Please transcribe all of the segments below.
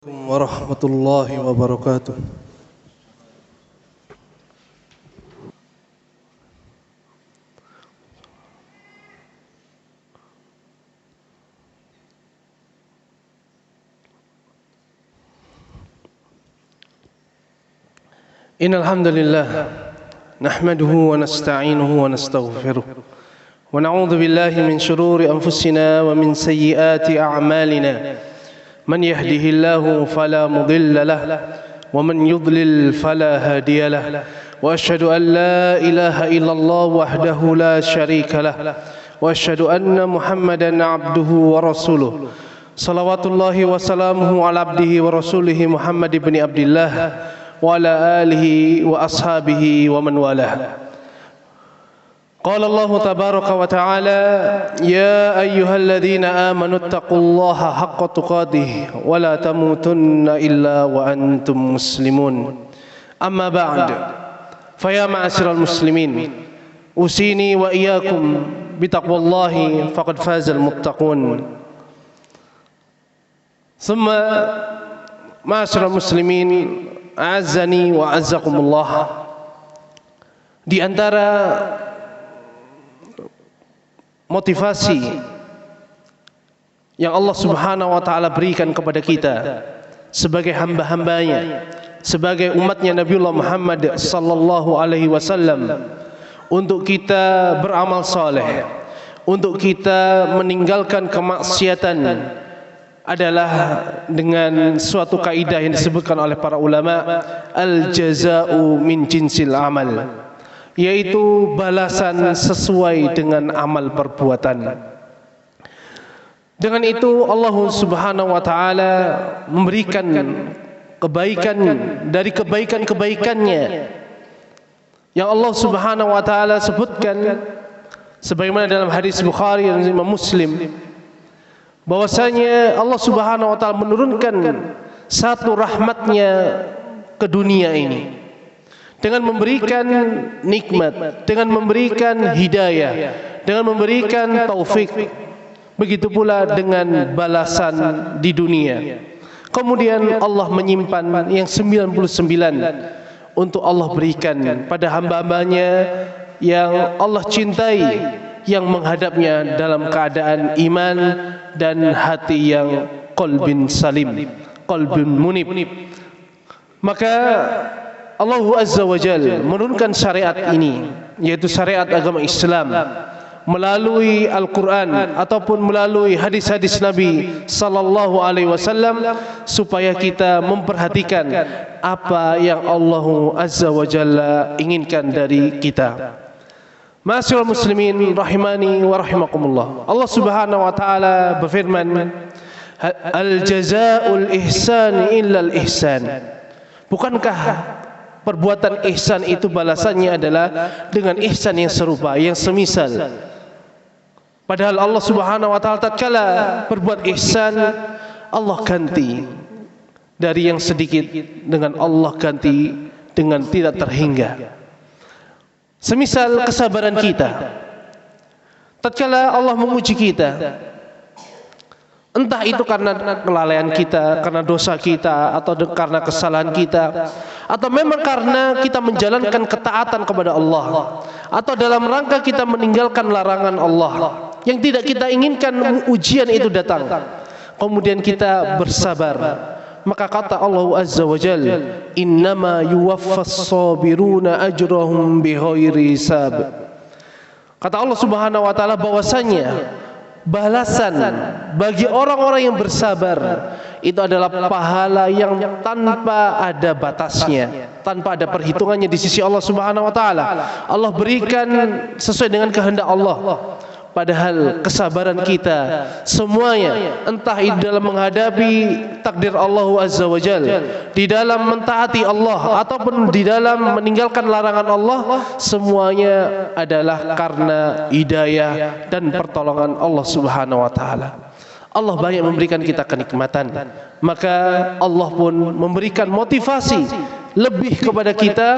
Warahmatullahi wabarakatuh. Innal hamdalillah nahmaduhu wa nasta'inuhu wa nastaghfiruh wa na'udzu billahi min shururi anfusina wa min sayyiati a'malina. من يهده الله فلا مضل له ومن يضلل فلا هادي له وأشهد أن لا إله إلا الله وحده لا شريك له وأشهد أن محمدا عبده ورسوله صلوات الله وسلامه على عبده ورسوله محمد بن عبد الله وعلى آله وأصحابه ومن والاه. قال الله تبارك وتعالى يا أيها الذين آمنوا اتقوا الله حق تقاته ولا تموتن إلا وأنتم مسلمون. أما بعد فيا معاشر المسلمين أوصيني وإياكم بتقوى الله فقد فاز المتقون. ثم معاشر المسلمين أعزني وأعزكم الله. Di antara motivasi yang Allah Subhanahu wa taala berikan kepada kita sebagai hamba-hambanya, sebagai umatnya Nabiullah Muhammad sallallahu alaihi wasallam, untuk kita beramal saleh, untuk kita meninggalkan kemaksiatan adalah dengan suatu kaidah yang disebutkan oleh para ulama, al jazaa'u min jinsil amal, yaitu balasan sesuai dengan amal perbuatan. Dengan itu Allah Subhanahu wa taala memberikan kebaikan dari kebaikan-kebaikannya yang Allah Subhanahu wa taala sebutkan sebagaimana dalam hadis Bukhari dan Imam Muslim, bahwasanya Allah Subhanahu wa taala menurunkan satu rahmatnya ke dunia ini dengan memberikan nikmat, dengan memberikan hidayah, dengan memberikan taufik. Begitu pula dengan balasan di dunia. Kemudian Allah menyimpan yang 99 untuk Allah berikan pada hamba-hambanya yang Allah cintai, yang menghadapnya dalam keadaan iman dan hati yang qalbin salim, qalbin munib. Maka Allah Azza wa Jal menurunkan syariat ini, yaitu syariat agama Islam, melalui Al-Quran ataupun melalui hadis-hadis Nabi sallallahu alaihi wasallam, supaya kita memperhatikan apa yang Allah Azza wa Jalla inginkan dari kita. Ma'asyiral muslimin rahimani wa rahimakumullah. Allah Subhanahu wa taala berfirman, al jazaa'ul ihsan illa al ihsan. Bukankah perbuatan ihsan itu balasannya adalah dengan ihsan yang serupa, yang semisal? Padahal Allah Subhanahu wa taala tatkala berbuat ihsan, Allah ganti dari yang sedikit dengan Allah ganti dengan tidak terhingga. Semisal kesabaran kita, tatkala Allah menguji kita, entah itu karena kelalaian kita, karena dosa kita, atau karena kesalahan kita, atau memang karena kita menjalankan ketaatan kepada Allah, atau dalam rangka kita meninggalkan larangan Allah yang tidak kita inginkan ujian itu datang, kemudian kita bersabar. Maka kata Allah Azza wa Jal, innama yuwaffas sabiruna ajrahum bighairi hisab. Kata Allah Subhanahu wa taala bahwasanya balasan bagi orang-orang yang bersabar itu adalah pahala yang tanpa ada batasnya, tanpa ada perhitungannya di sisi Allah Subhanahu wa taala. Allah berikan sesuai dengan kehendak Allah. Padahal kesabaran kita semuanya, entah di dalam menghadapi takdir Allah Azza wa Jalla, di dalam mentaati Allah, ataupun di dalam meninggalkan larangan Allah, semuanya adalah karena hidayah dan pertolongan Allah Subhanahu wa taala. Allah banyak memberikan kita kenikmatan, maka Allah pun memberikan motivasi lebih kepada kita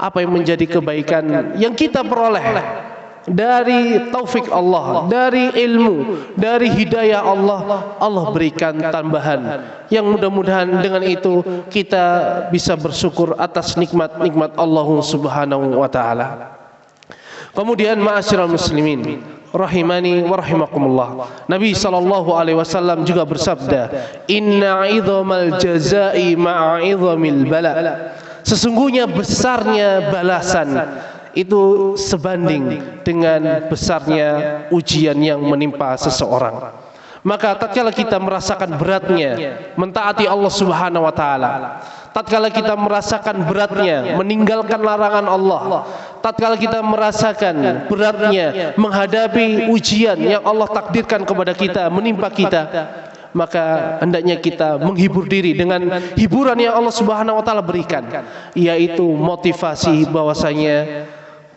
apa yang menjadi kebaikan yang kita peroleh dari taufik Allah, dari ilmu, dari hidayah Allah, Allah berikan tambahan yang mudah-mudahan dengan itu kita bisa bersyukur atas nikmat-nikmat Allah Subhanahu wa taala. Kemudian ma'asyiral muslimin rahimani wa rahimakumullah, Nabi sallallahu alaihi wasallam juga bersabda, inna 'idhamal jazaa'i ma'a 'idhamil bala. Sesungguhnya besarnya balasan itu sebanding dengan besarnya ujian yang menimpa seseorang. Maka tatkala kita merasakan beratnya mentaati Allah Subhanahu wa taala, tatkala kita merasakan beratnya meninggalkan larangan Allah, tatkala kita merasakan beratnya menghadapi ujian yang Allah takdirkan kepada kita menimpa kita, maka hendaknya kita menghibur diri dengan hiburan yang Allah Subhanahu wa taala berikan, yaitu motivasi bahwasanya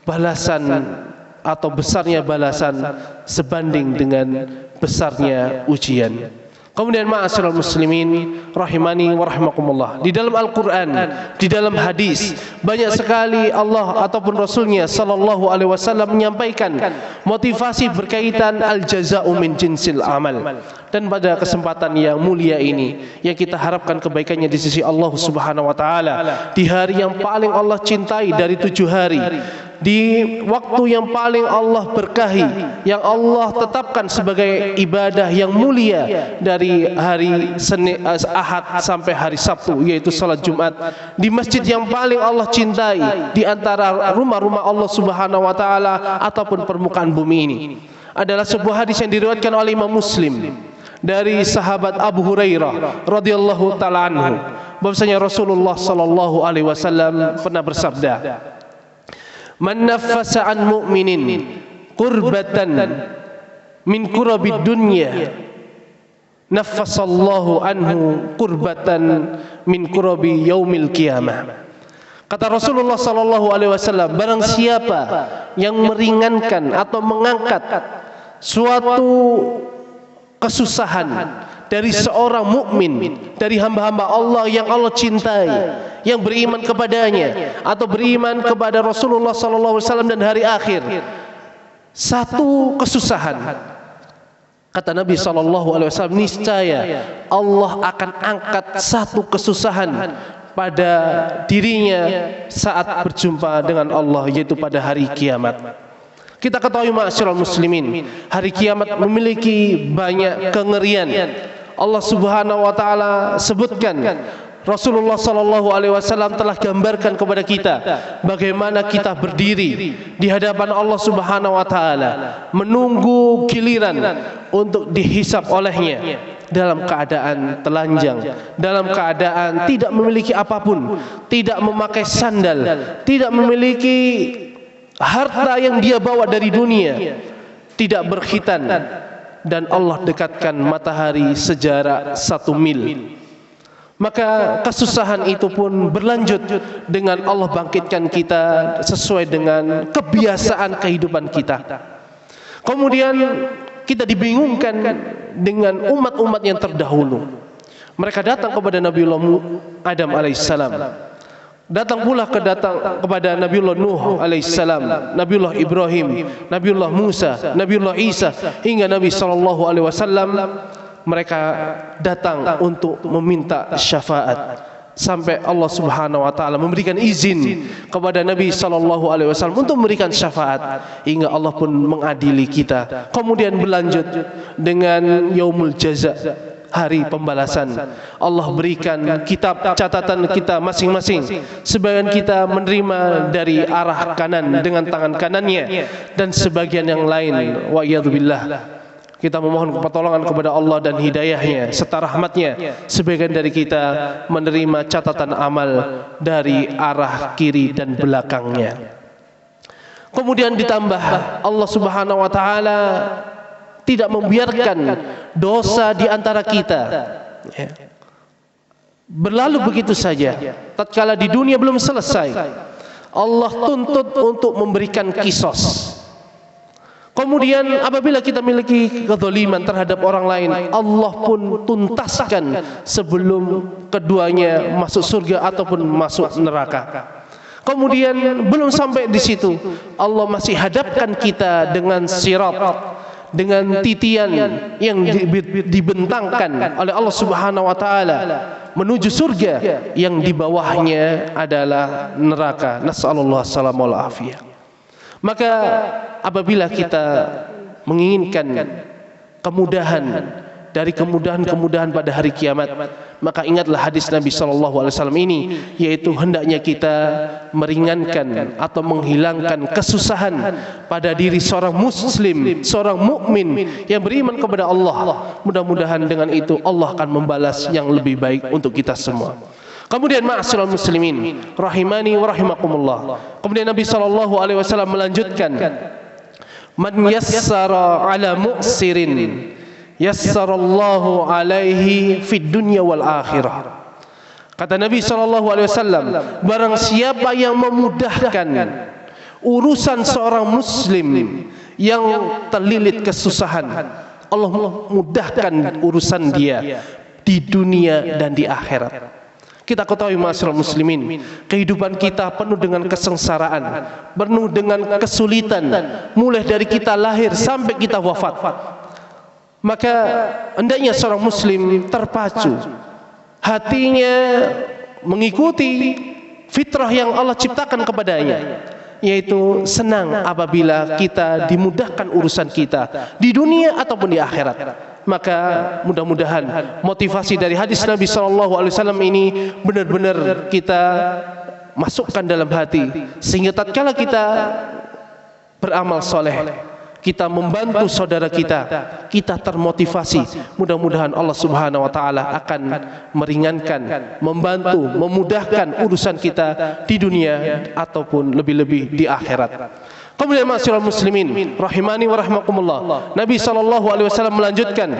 balasan atau besarnya balasan sebanding dengan besarnya ujian. Kemudian ma'asyiral muslimin rahimani wa rahimakumullah, di dalam Al-Qur'an, di dalam hadis banyak sekali Allah ataupun Rasulnya sallallahu alaihi wasallam menyampaikan motivasi berkaitan al-jaza'u min jinsil amal. Dan pada kesempatan yang mulia ini yang kita harapkan kebaikannya di sisi Allah Subhanahu wa taala, di hari yang paling Allah cintai dari 7 hari, di waktu yang paling Allah berkahi, yang Allah tetapkan sebagai ibadah yang mulia dari hari Senin, Ahad sampai hari Sabtu, yaitu salat Jumat, di masjid yang paling Allah cintai di antara rumah-rumah Allah Subhanahu wa taala ataupun permukaan bumi ini, adalah sebuah hadis yang diriwayatkan oleh Imam Muslim dari sahabat Abu Hurairah radhiyallahu taala anhu, bahwasanya Rasulullah sallallahu alaihi wasallam pernah bersabda, man naffasa an mu'minin qurbatan min kurabid dunya naffasallahu anhu qurbatan min kurabi yaumil qiyamah. Kata Rasulullah sallallahu alaihi wasallam, barang siapa yang meringankan atau mengangkat suatu kesusahan dari seorang mukmin, dari hamba-hamba Allah yang Allah cintai, yang beriman kepadanya atau beriman kepada Rasulullah sallallahu alaihi wasallam dan hari akhir, satu kesusahan, kata Nabi sallallahu alaihi wasallam, niscaya Allah akan angkat satu kesusahan pada dirinya saat berjumpa dengan Allah, yaitu pada hari kiamat. Kita ketahui ma'asyiral muslimin, hari kiamat memiliki banyak kengerian. Allah Subhanahu wa taala sebutkan, Rasulullah sallallahu alaihi wasallam telah gambarkan kepada kita bagaimana kita berdiri di hadapan Allah Subhanahu wa taala menunggu giliran untuk dihisab olehnya dalam keadaan telanjang, dalam keadaan tidak memiliki apapun, tidak memakai sandal, tidak memiliki harta yang dia bawa dari dunia, tidak berkhitan, dan Allah dekatkan matahari sejarak 1 mil. Maka kesusahan itu pun berlanjut dengan Allah bangkitkan kita sesuai dengan kebiasaan kehidupan kita. Kemudian kita dibingungkan dengan umat-umat yang terdahulu. Mereka datang kepada Nabiullah Adam alaihissalam, datang pula kepada Nabiullah Nuh alaihissalam, Nabiullah Ibrahim, Nabiullah Musa, Nabiullah Isa, hingga Nabi sallallahu alaihi wasallam. Mereka datang untuk meminta syafaat, sampai Allah Subhanahu wa taala memberikan izin kepada Nabi sallallahu alaihi wasallam untuk memberikan syafaat, hingga Allah pun mengadili kita. Kemudian berlanjut dengan yaumul jaza, hari pembalasan. Allah berikan kitab catatan kita masing-masing. Sebagian kita menerima dari arah kanan dengan tangan kanannya, dan sebagian yang lain wa'iyadzubillah, kita memohon pertolongan kepada Allah dan hidayahnya serta rahmatnya, sebagian dari kita menerima catatan amal dari arah kiri dan belakangnya. Kemudian ditambah, Allah Subhanahu wa taala tidak membiarkan dosa di antara kita berlalu begitu saja. Tatkala di dunia belum selesai, Allah tuntut untuk memberikan kisos. Kemudian apabila kita memiliki kezaliman terhadap orang lain, Allah pun tuntaskan sebelum keduanya masuk surga ataupun masuk neraka. Kemudian belum sampai di situ, Allah masih hadapkan kita dengan sirat, dengan titian yang dibentangkan oleh Allah Subhanahu wa taala menuju surga yang di bawahnya adalah neraka. Nasallallahu salamul afiyah. Maka apabila kita menginginkan kemudahan dari kemudahan-kemudahan pada hari kiamat, maka ingatlah hadis Nabi SAW ini, yaitu hendaknya kita meringankan atau menghilangkan kesusahan pada diri seorang muslim, seorang mukmin yang beriman kepada Allah. Mudah-mudahan dengan itu Allah akan membalas yang lebih baik untuk kita semua. Kemudian ma'asyiral muslimin rahimani wa rahimakumullah. Kemudian Nabi SAW melanjutkan, man yassara ala mu'sirin yassarallahu alaihi fid dunya wal akhirah. Kata Nabi SAW, barang siapa yang memudahkan urusan seorang muslim yang terlilit kesusahan, Allah mudahkan urusan dia di dunia dan di akhirat. Kita ketahui ma'asyiral muslimin, kehidupan kita penuh dengan kesengsaraan, penuh dengan kesulitan, mulai dari kita lahir sampai kita wafat. Maka hendaknya seorang muslim terpacu, hatinya mengikuti fitrah yang Allah ciptakan kepadanya, yaitu senang apabila kita dimudahkan urusan kita di dunia ataupun di akhirat. Maka mudah-mudahan motivasi dari hadis Nabi SAW ini benar-benar kita masukkan dalam hati, sehingga tatkala kita beramal soleh, kita membantu saudara kita, kita termotivasi. Mudah-mudahan Allah Subhanahu wa taala akan meringankan, membantu, memudahkan urusan kita di dunia ataupun lebih-lebih di akhirat. Kemudian ma'asyiral muslimin rahimani wa rahimakumullah, Nabi SAW melanjutkan,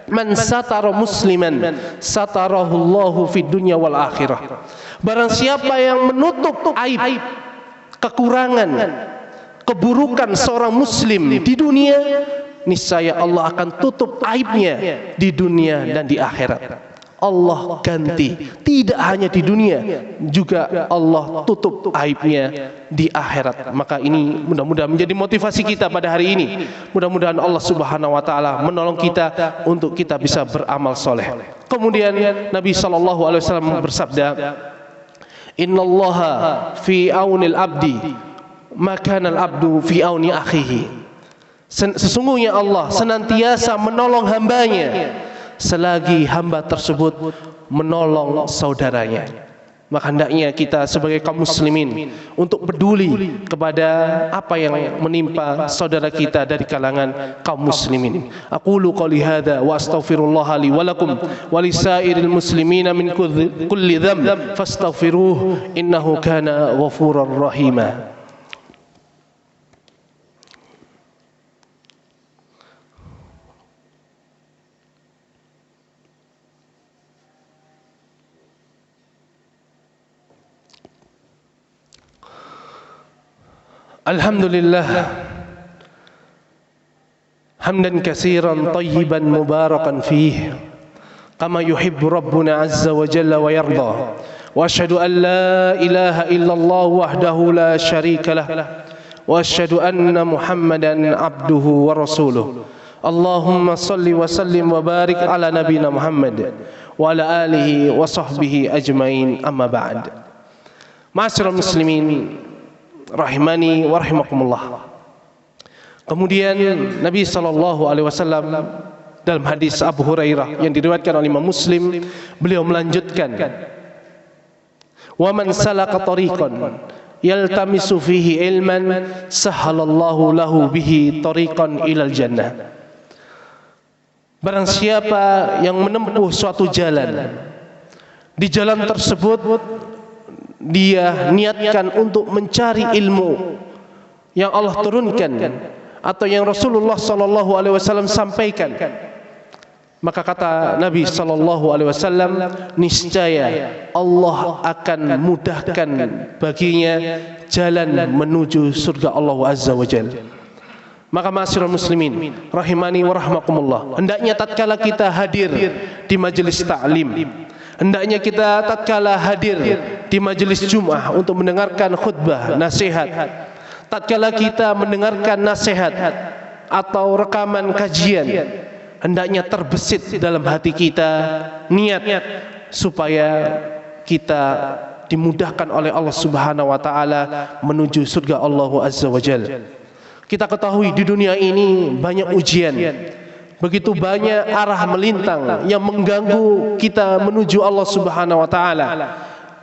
man satara musliman satarahullahu fid dunya wal akhirah. Barang siapa yang menutup aib, kekurangan, keburukan seorang muslim di dunia, niscaya Allah akan tutup aibnya di dunia dan di akhirat. Allah ganti, tidak hanya di dunia, juga Allah tutup aibnya di akhirat. Maka ini mudah-mudahan menjadi motivasi kita pada hari ini. Mudah-mudahan Allah Subhanahu wa taala menolong kita untuk kita bisa beramal soleh. Kemudian Nabi SAW bersabda, innallaha fi aunil abdi makanal abdu fi auni akhihi. Sesungguhnya Allah senantiasa menolong hambanya selagi hamba tersebut menolong saudaranya. Maka hendaknya kita sebagai kaum muslimin untuk peduli kepada apa yang menimpa saudara kita dari kalangan kaum muslimin. Aqulu qouli hadza wa astaghfirullaha li wa lakum wa lisairil muslimina min kulli dhanb fastaghfiruhu innahu kana ghafurar rahima. Alhamdulillah hamdan katsiran tayyiban mubarakan fihi kama yuhibbu rabbuna azza wa jalla wa yarda, wa asyhadu an la ilaha illallah wahdahu la syarika lah, wa asyhadu anna Muhammadan abduhu wa rasuluh. Allahumma salli wa sallim wa barik ala nabiyina Muhammad wa ala alihi wa sahbihi ajmain, amma ba'd. Ma'asyiral muslimin rahimani wa rahimakumullah. Kemudian Nabi SAW dalam hadis Abu Hurairah yang diriwayatkan oleh Imam Muslim, beliau melanjutkan, wa man salaka tariqan yaltamisu fihi ilman sahalallahu lahu bihi tariqan ilal jannah. Barang siapa yang menempuh suatu jalan, di jalan tersebut dia niatkan untuk mencari ilmu yang Allah turunkan atau yang Rasulullah SAW sampaikan, maka kata Nabi SAW, niscaya Allah akan mudahkan baginya jalan menuju surga Allah Azza wa Jalla. Maka ma'asyiral muslimin rahimani wa rahmakumullah, hendaknya tatkala kita hadir di majelis ta'lim, hendaknya kita tatkala hadir di majelis Jum'ah untuk mendengarkan khutbah, nasihat. Tatkala kita mendengarkan nasihat atau rekaman kajian, hendaknya terbesit dalam hati kita niat supaya kita dimudahkan oleh Allah Subhanahu wa taala menuju surga Allah Azza wa Jalla. Kita ketahui di dunia ini banyak ujian, begitu banyak arah melintang yang mengganggu kita menuju Allah Subhanahu wa taala.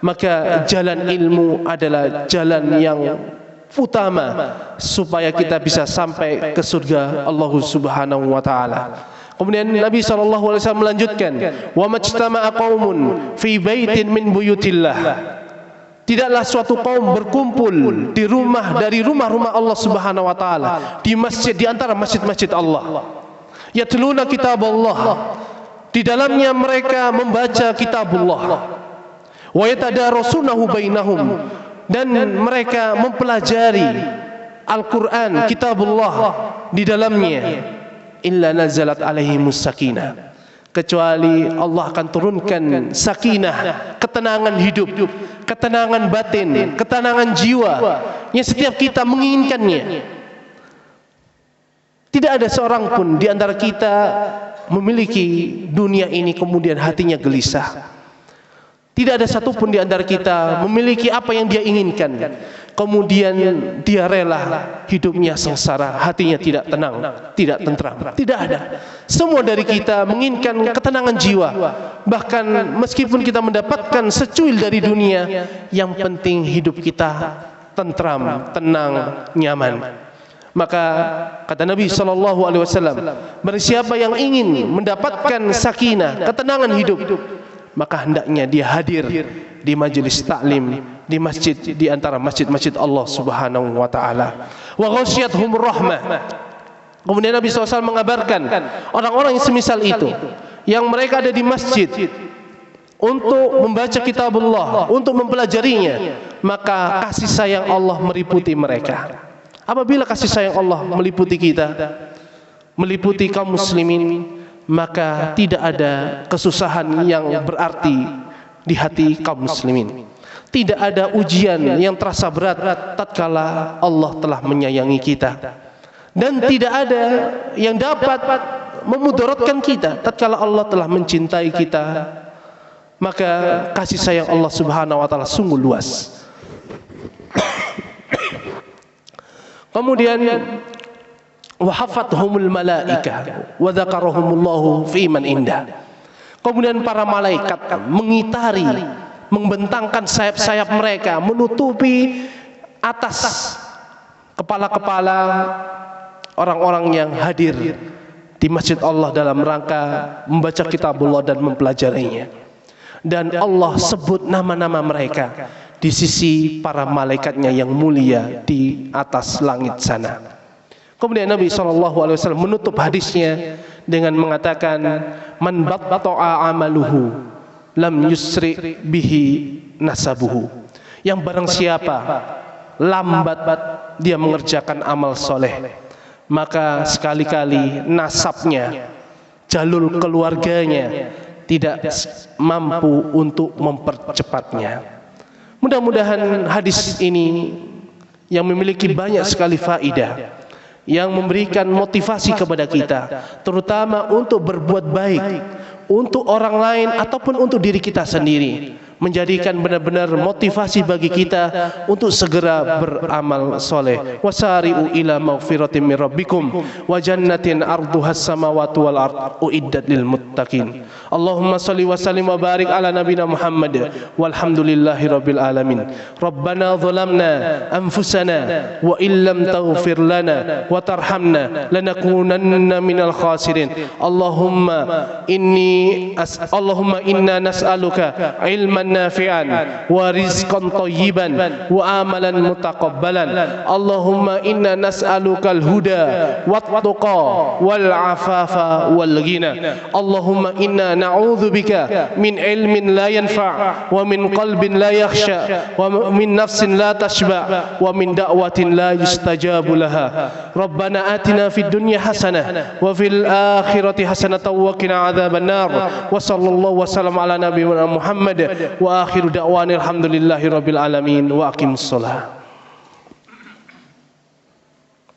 Maka jalan ilmu adalah jalan yang utama supaya kita bisa sampai ke surga Allah Subhanahu wa taala. Kemudian Nabi SAW melanjutkan, wa majtama'a qaumun fi baitin min buyutillah. Tidaklah suatu kaum berkumpul di rumah dari rumah-rumah Allah Subhanahu wa taala, di masjid di antara masjid-masjid Allah. Yatluna kitabullah. Di dalamnya mereka membaca kitabullah. Wa yatadarasunahu bainahum. Dan mereka mempelajari Al-Quran, kitabullah di dalamnya. Illa nazalat alaihimus sakinah, kecuali Allah akan turunkan sakinah, ketenangan hidup, ketenangan batin, ketenangan jiwa yang setiap kita menginginkannya. Tidak ada seorang pun di antara kita memiliki dunia ini kemudian hatinya gelisah. Tidak ada satupun di antara kita memiliki apa yang dia inginkan, kemudian dia rela hidupnya sengsara, hatinya tidak tenang, tidak tentram. Tidak ada. Semua dari kita menginginkan ketenangan jiwa. Bahkan meskipun kita mendapatkan secuil dari dunia, yang penting hidup kita tentram, tenang, nyaman. Maka kata Nabi SAW, barang siapa yang ingin mendapatkan sakinah, ketenangan hidup, maka hendaknya dia hadir di majelis taklim, di masjid di antara masjid-masjid Allah Subhanahu wa taala. Wa ghasyiyatuhumur rahmah. Kemudian Nabi SAW mengabarkan orang-orang yang semisal itu, yang mereka ada di masjid untuk membaca kitabullah, untuk mempelajarinya, maka kasih sayang Allah meliputi mereka. Apabila kasih sayang Allah meliputi kita, meliputi kaum muslimin, maka tidak ada kesusahan yang berarti di hati kaum muslimin. Tidak ada ujian yang terasa berat tatkala Allah telah menyayangi kita. Dan tidak ada yang dapat memudaratkan kita tatkala Allah telah mencintai kita. Maka kasih sayang Allah Subhanahu wa taala sungguh luas. Kemudian wa hafathumul malaika wa dzakarahumullahu fi man indah. Kemudian para malaikat mengitari, membentangkan sayap-sayap mereka, menutupi atas kepala-kepala orang-orang yang hadir di masjid Allah dalam rangka membaca kitabullah dan mempelajarinya. Dan Allah sebut nama-nama mereka di sisi para malaikatnya yang mulia di atas langit sana. Kemudian Nabi SAW menutup hadisnya dengan mengatakan, man batta'a amaluhu lam yusri bihi nasabuhu. Yang barang siapa lambat dia mengerjakan amal soleh, maka sekali-kali nasabnya, jalur keluarganya tidak mampu untuk mempercepatnya. Mudah-mudahan hadis ini yang memiliki banyak sekali faidah, yang memberikan motivasi kepada kita, terutama untuk berbuat baik untuk orang lain ataupun untuk diri kita sendiri, menjadikan benar-benar motivasi bagi kita untuk segera beramal soleh. Wasari'u ila maghfiratin min rabbikum wa jannatin arduhas samawati wal ard uiddat lil muttaqin. Allahumma salli wa sallim wa barik ala nabina Muhammad walhamdulillahi rabbil alamin. Rabbana zalamna anfusana wa illam taghfir lana wa tarhamna lanakunanna minal khasirin. Allahumma inna nas'aluka ilman nafi'an wa rizqan thayyiban wa amalan mutaqabbalan. Allahumma inna nas'aluka al-huda wat-tuqa wal afafa wal ghina. Allahumma inna na'udzubika min ilmin la yanfa' wa min qalbin la yakhsha wa min nafsin la tashba' wa min da'watin la yustajabu laha. Rabbana atina fid dunya hasanah wa fil akhirati hasanatan wa qina adzaban nar. Wa sallallahu wa sallam ala nabiyyina Muhammad Wa akhiru da'wani alhamdulillahi rabbil alamin. Wa aqimus shalah.